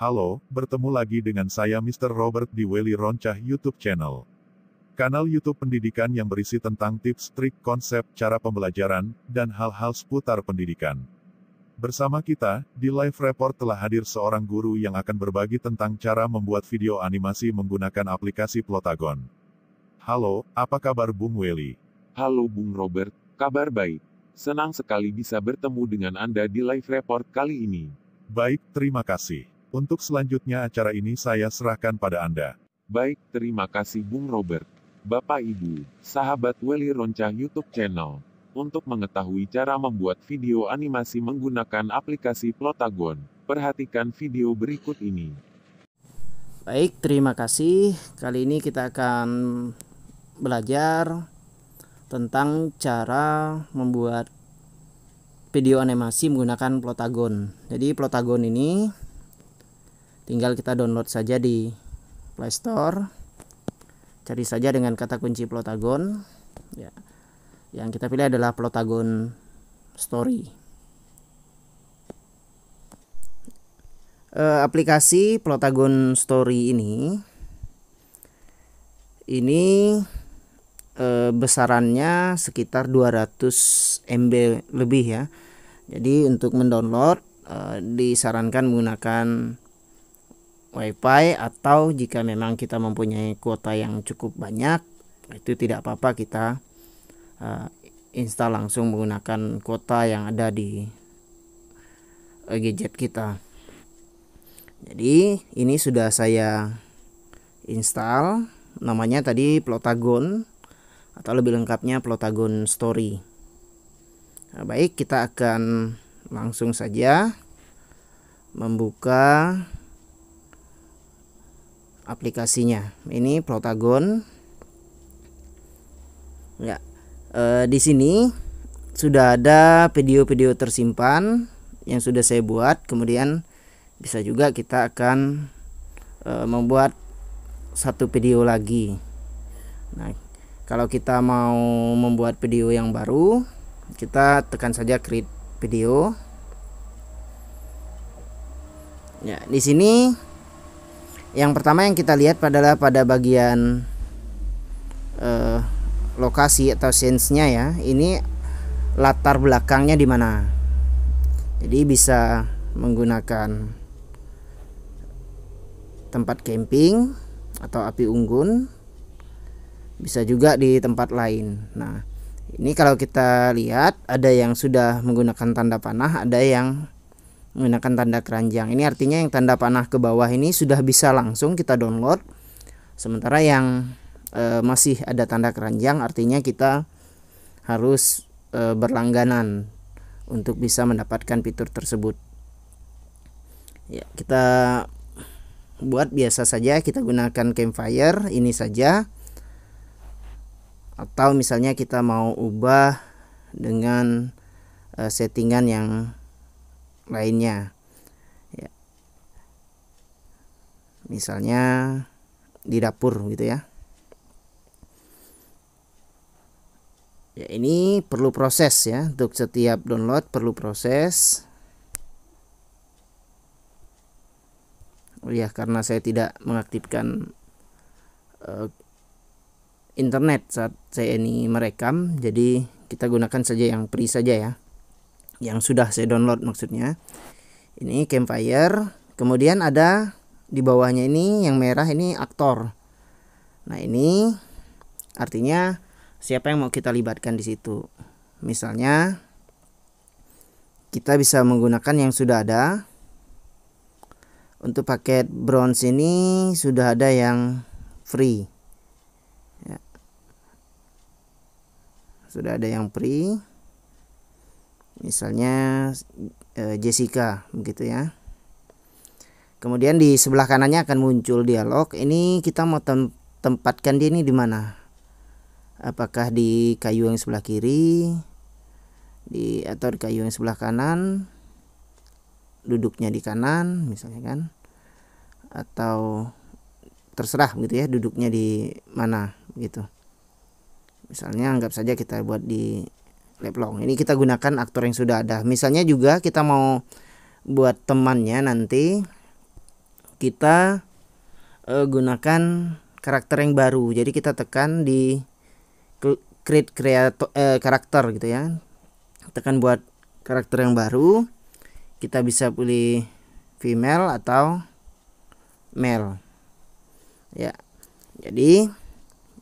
Halo, bertemu lagi dengan saya Mr. Robert di Welly Roncah YouTube channel. Kanal YouTube pendidikan yang berisi tentang tips, trik, konsep, cara pembelajaran, dan hal-hal seputar pendidikan. Bersama kita, di live report telah hadir seorang guru yang akan berbagi tentang cara membuat video animasi menggunakan aplikasi Plotagon. Halo, apa kabar Bung Welly? Halo Bung Robert, kabar baik. Senang sekali bisa bertemu dengan Anda di live report kali ini. Baik, terima kasih. Untuk selanjutnya acara ini saya serahkan pada Anda. Baik, terima kasih Bung Robert. Bapak Ibu, sahabat Welly Roncah YouTube channel. Untuk mengetahui cara membuat video animasi menggunakan aplikasi Plotagon, perhatikan video berikut ini. Baik, terima kasih. Kali ini kita akan belajar tentang cara membuat video animasi menggunakan Plotagon. Jadi Plotagon ini tinggal kita download saja di Play Store. Cari saja dengan kata kunci Plotagon. Ya. Yang kita pilih adalah Plotagon Story. Aplikasi Plotagon Story ini besarannya sekitar 200 MB lebih ya. Jadi untuk mendownload disarankan menggunakan WiFi, atau jika memang kita mempunyai kuota yang cukup banyak, itu tidak apa-apa, kita install langsung menggunakan kuota yang ada di gadget kita. Jadi ini sudah saya install, namanya tadi Plotagon, atau lebih lengkapnya Plotagon Story. Nah, baik, kita akan langsung saja membuka aplikasinya. Ini Plotagon. Ya, di sini sudah ada video-video tersimpan yang sudah saya buat. Kemudian bisa juga kita akan membuat satu video lagi. Nah, kalau kita mau membuat video yang baru, kita tekan saja create video. Ya, di sini yang pertama yang kita lihat adalah pada bagian lokasi atau scenes-nya ya. Ini latar belakangnya di mana. Jadi bisa menggunakan tempat camping atau api unggun. Bisa juga di tempat lain. Nah, ini kalau kita lihat ada yang sudah menggunakan tanda panah, ada yang menggunakan tanda keranjang. Ini artinya yang tanda panah ke bawah ini sudah bisa langsung kita download. Sementara yang masih ada tanda keranjang artinya kita harus berlangganan untuk bisa mendapatkan fitur tersebut. Ya, kita buat biasa saja, kita gunakan campfire ini saja. Atau misalnya kita mau ubah dengan settingan yang lainnya ya, misalnya di dapur gitu ya. Ya, ini perlu proses ya, untuk setiap download perlu proses. Oh ya, karena saya tidak mengaktifkan internet saat saya ini merekam, jadi kita gunakan saja yang free saja ya, yang sudah saya download maksudnya. Ini campfire, kemudian ada di bawahnya ini yang merah, ini aktor. Nah, ini artinya siapa yang mau kita libatkan di situ. Misalnya kita bisa menggunakan yang sudah ada. Untuk paket bronze ini sudah ada yang free ya. Sudah ada yang free, misalnya Jessica begitu ya. Kemudian di sebelah kanannya akan muncul dialog. Ini kita mau tempatkan dia ini di mana? Apakah di kayu yang sebelah kiri, atau di kayu yang sebelah kanan? Duduknya di kanan misalnya kan, atau terserah gitu ya, duduknya di mana gitu. Misalnya anggap saja kita buat di Leplong. Ini kita gunakan aktor yang sudah ada. Misalnya juga kita mau buat temannya nanti kita gunakan karakter yang baru. Jadi kita tekan di create karakter gitu ya, tekan buat karakter yang baru. Kita bisa pilih female atau male ya. Jadi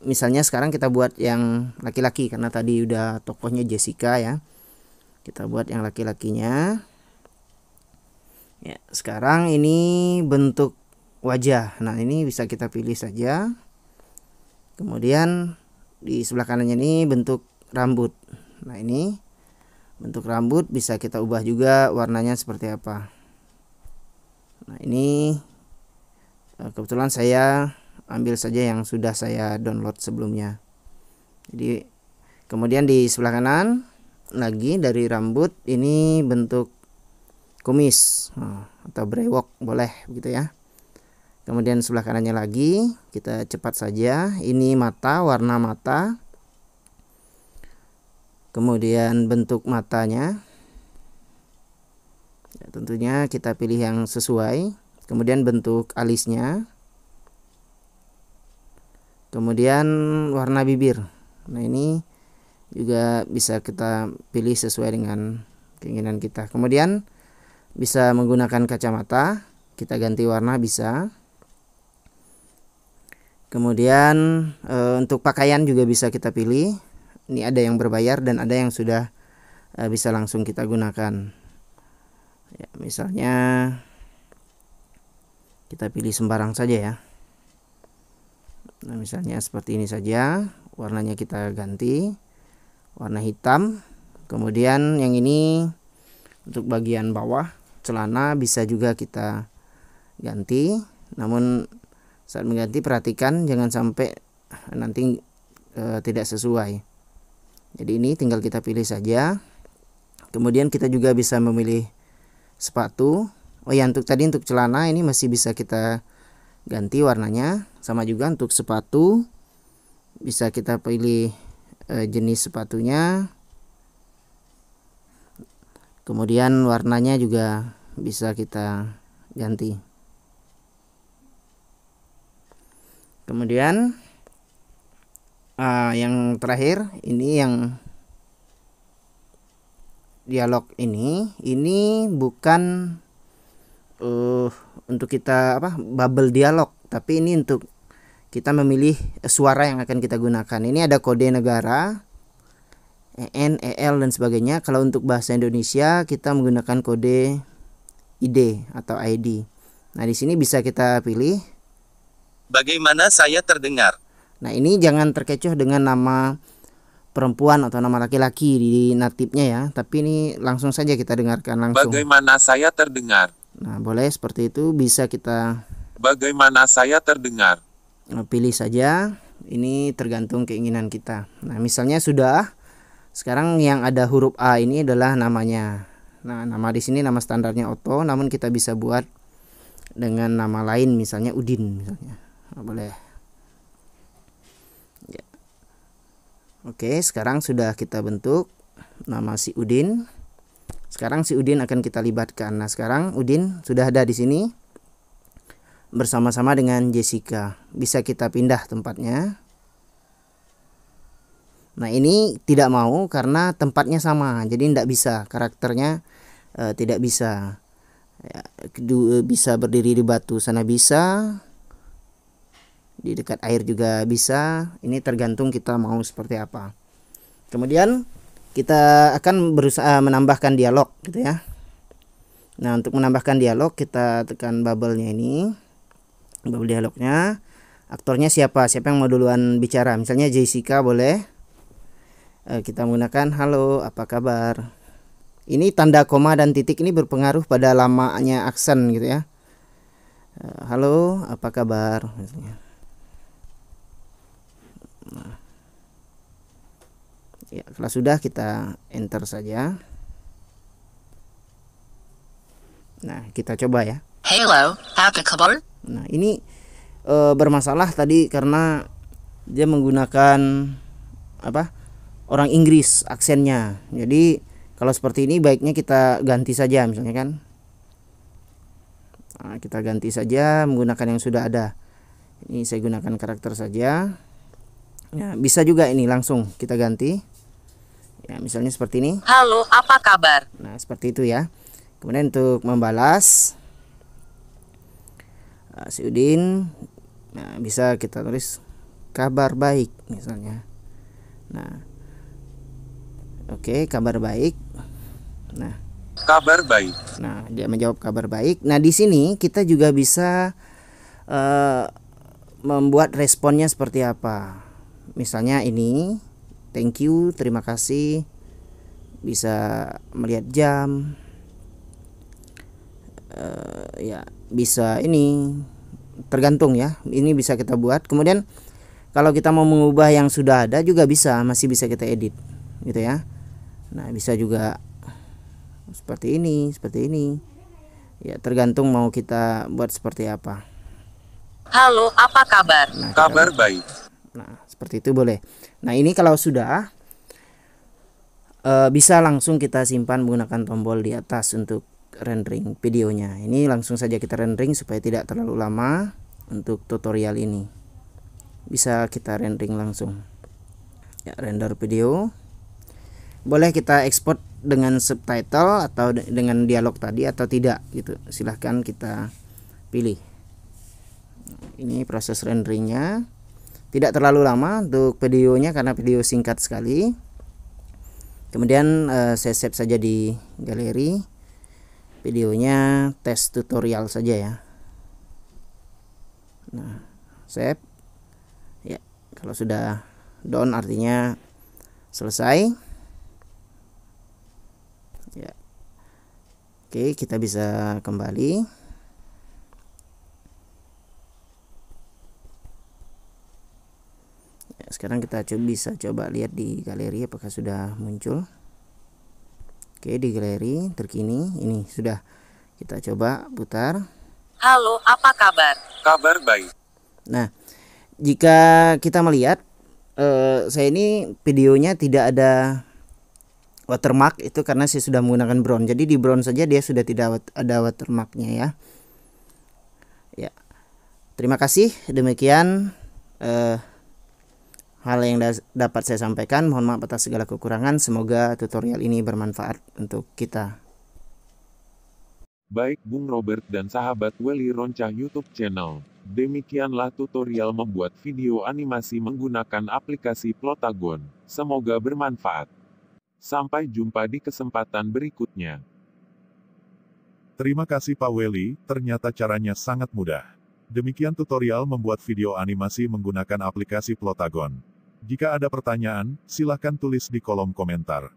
misalnya sekarang kita buat yang laki-laki, karena tadi udah tokohnya Jessica ya, kita buat yang laki-lakinya ya. Sekarang ini bentuk wajah. Nah ini bisa kita pilih saja. Kemudian di sebelah kanannya ini bentuk rambut. Nah ini bentuk rambut bisa kita ubah juga warnanya seperti apa. Nah ini kebetulan saya ambil saja yang sudah saya download sebelumnya. Jadi kemudian di sebelah kanan lagi dari rambut ini bentuk kumis atau brewok boleh gitu ya. Kemudian sebelah kanannya lagi kita cepat saja, ini mata, warna mata. Kemudian bentuk matanya ya, tentunya kita pilih yang sesuai. Kemudian bentuk alisnya, kemudian warna bibir. Nah ini juga bisa kita pilih sesuai dengan keinginan kita. Kemudian bisa menggunakan kacamata, kita ganti warna bisa. Kemudian untuk pakaian juga bisa kita pilih. Ini ada yang berbayar dan ada yang sudah bisa langsung kita gunakan ya, misalnya kita pilih sembarang saja ya. Nah misalnya seperti ini saja, warnanya kita ganti warna hitam. Kemudian yang ini untuk bagian bawah celana bisa juga kita ganti, namun saat mengganti perhatikan jangan sampai nanti tidak sesuai. Jadi ini tinggal kita pilih saja. Kemudian kita juga bisa memilih sepatu. Oh ya, untuk tadi untuk celana ini masih bisa kita ganti warnanya. Sama juga untuk sepatu bisa kita pilih jenis sepatunya. Kemudian warnanya juga bisa kita ganti. Kemudian yang terakhir ini yang dialog ini bukan untuk kita bubble dialog, tapi ini untuk kita memilih suara yang akan kita gunakan. Ini ada kode negara EN, EL dan sebagainya. Kalau untuk bahasa Indonesia kita menggunakan kode ID atau ID. Nah di sini bisa kita pilih bagaimana saya terdengar. Nah ini jangan terkecoh dengan nama perempuan atau nama laki-laki di natifnya ya, tapi ini langsung saja kita dengarkan langsung. Bagaimana saya terdengar? Nah boleh seperti itu, bisa kita Bagaimana saya terdengar? pilih saja. Ini tergantung keinginan kita. Nah misalnya sudah, sekarang yang ada huruf A ini adalah namanya. Nah nama di sini nama standarnya Otto, namun kita bisa buat dengan nama lain, misalnya Udin misalnya. Nah, boleh. Ya. Oke, sekarang sudah kita bentuk nama si Udin. Sekarang si Udin akan kita libatkan. Nah sekarang Udin sudah ada di sini bersama-sama dengan Jessica. Bisa kita pindah tempatnya. Nah ini tidak mau karena tempatnya sama, jadi tidak bisa, karakternya tidak bisa ya, bisa berdiri di batu sana bisa, di dekat air juga bisa. Ini tergantung kita mau seperti apa. Kemudian kita akan berusaha menambahkan dialog gitu ya. Nah untuk menambahkan dialog kita tekan bubble-nya ini, bubble dialognya. Aktornya siapa yang mau duluan bicara, misalnya Jessica boleh. Kita menggunakan halo apa kabar. Ini tanda koma dan titik ini berpengaruh pada lamanya aksen gitu ya. Halo apa kabar misalnya. Nah. Ya, kalau sudah kita enter saja. Nah kita coba ya. Halo apa kabar. Nah ini bermasalah tadi karena dia menggunakan orang Inggris aksennya. Jadi kalau seperti ini baiknya kita ganti saja misalnya kan. Nah, kita ganti saja menggunakan yang sudah ada. Ini saya gunakan karakter saja. Ya, bisa juga ini langsung kita ganti. Ya, misalnya seperti ini. Halo, apa kabar? Nah, seperti itu ya. Kemudian untuk membalas, si Udin, nah, bisa kita tulis kabar baik misalnya. Nah, oke, kabar baik. Nah, Kabar baik. nah, dia menjawab kabar baik. Nah, di sini kita juga bisa membuat responnya seperti apa. Misalnya ini, thank you, terima kasih. Bisa melihat jam. Ya, bisa ini, tergantung ya. Ini bisa kita buat. Kemudian kalau kita mau mengubah yang sudah ada juga bisa, masih bisa kita edit, gitu ya. Nah, bisa juga seperti ini, seperti ini. Ya, tergantung mau kita buat seperti apa. Halo, apa kabar? Nah, Kabar baik. nah, seperti itu boleh. Nah, ini kalau sudah bisa langsung kita simpan menggunakan tombol di atas untuk rendering videonya. Ini langsung saja kita rendering supaya tidak terlalu lama untuk tutorial ini. Bisa kita rendering langsung. Ya, render video. Boleh kita ekspor dengan subtitle atau dengan dialog tadi atau tidak gitu. Silahkan kita pilih. Ini proses renderingnya. Tidak terlalu lama untuk videonya karena video singkat sekali. Kemudian saya save saja di galeri. Videonya tes tutorial saja ya. Nah, save. Ya, kalau sudah done artinya selesai. Ya. Oke, kita bisa kembali. Ya, sekarang kita bisa coba lihat di galeri apakah sudah muncul. Oke, di galeri terkini ini sudah. Kita coba putar. Halo, apa kabar? Kabar baik. Nah, jika kita melihat saya ini videonya tidak ada watermark, itu karena saya sudah menggunakan brown. Jadi di brown saja dia sudah tidak ada watermarknya ya. Ya, terima kasih. Demikian hal yang dapat saya sampaikan. Mohon maaf atas segala kekurangan. Semoga tutorial ini bermanfaat untuk kita. Baik Bung Robert dan sahabat Welly Roncah YouTube channel. Demikianlah tutorial membuat video animasi menggunakan aplikasi Plotagon. Semoga bermanfaat. Sampai jumpa di kesempatan berikutnya. Terima kasih Pak Welly, ternyata caranya sangat mudah. Demikian tutorial membuat video animasi menggunakan aplikasi Plotagon. Jika ada pertanyaan, silahkan tulis di kolom komentar.